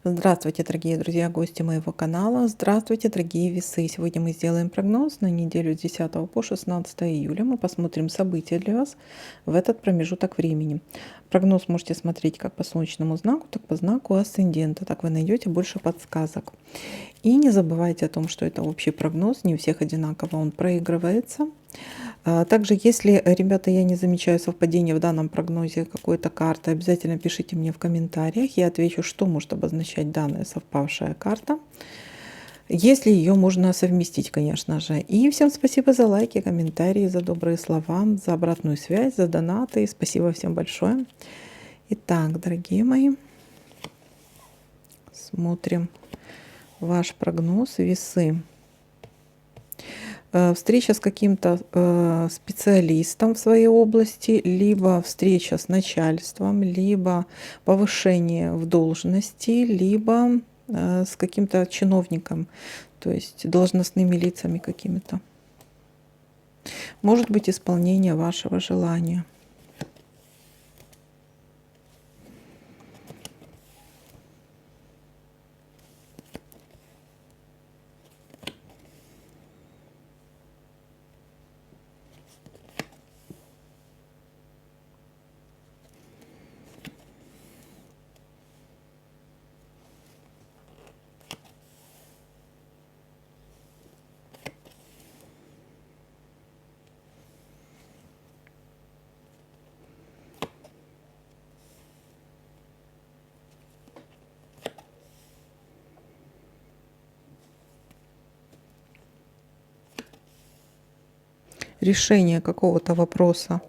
Здравствуйте, дорогие друзья, гости моего канала. Здравствуйте, дорогие весы. Сегодня мы сделаем прогноз на неделю с 10 по 16 июля. Мы посмотрим события для вас в этот промежуток времени. Прогноз можете смотреть как по солнечному знаку, так по знаку асцендента. Так вы найдете больше подсказок. И не забывайте о том, что это общий прогноз. Не у всех одинаково он проигрывается. Также, если, ребята, я не замечаю совпадения в данном прогнозе какой-то карты, обязательно пишите мне в комментариях. Я отвечу, что может обозначать данная совпавшая карта, если ее можно совместить, конечно же. И всем спасибо за лайки, комментарии, за добрые слова, за обратную связь, за донаты. Спасибо всем большое. Итак, дорогие мои, смотрим ваш прогноз. Весы. Встреча с каким-то специалистом в своей области, либо встреча с начальством, либо повышение в должности, либо с каким-то чиновником, то есть должностными лицами какими-то. Может быть, исполнение вашего желания. Решение какого-то вопроса.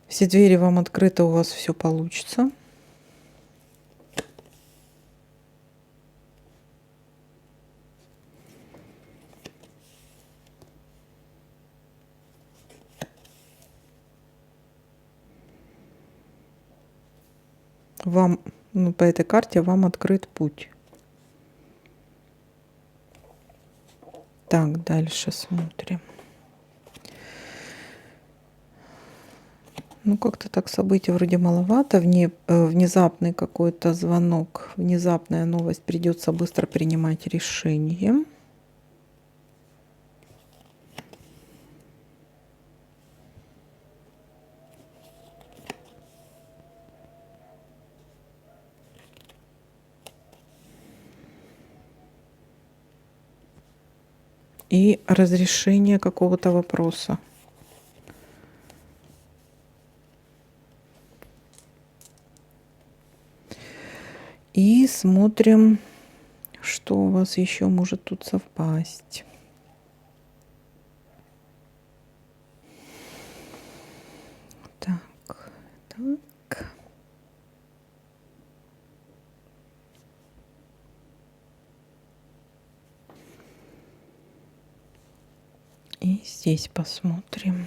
Все двери вам открыты, у вас все получится. Вам, по этой карте вам открыт путь. Так, дальше смотрим. Как-то так событий вроде маловато. Внезапный какой-то звонок, внезапная новость. Придется быстро принимать решение. И разрешение какого-то вопроса. И смотрим, что у вас еще может тут совпасть. Так. И здесь посмотрим.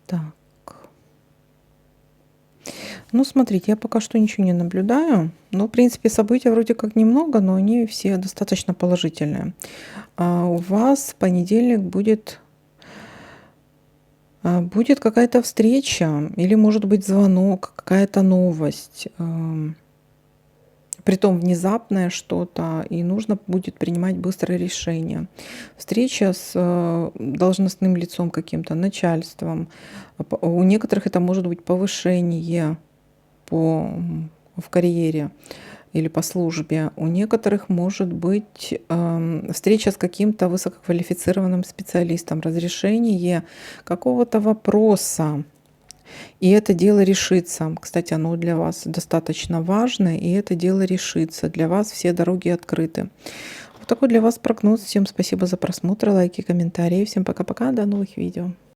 Так. Смотрите, я пока что ничего не наблюдаю. В принципе, событий вроде как немного, но они все достаточно положительные. У вас в понедельник будет какая-то встреча или, может быть, звонок, какая-то новость. Притом внезапное что-то, и нужно будет принимать быстрое решение. Встреча с должностным лицом каким-то, начальством. У некоторых это может быть повышение в карьере или по службе. У некоторых может быть встреча с каким-то высококвалифицированным специалистом, разрешение какого-то вопроса. И это дело решится. Кстати, оно для вас достаточно важно, и это дело решится. Для вас все дороги открыты. Вот такой для вас прогноз. Всем спасибо за просмотр, лайки, комментарии. Всем пока-пока, до новых видео.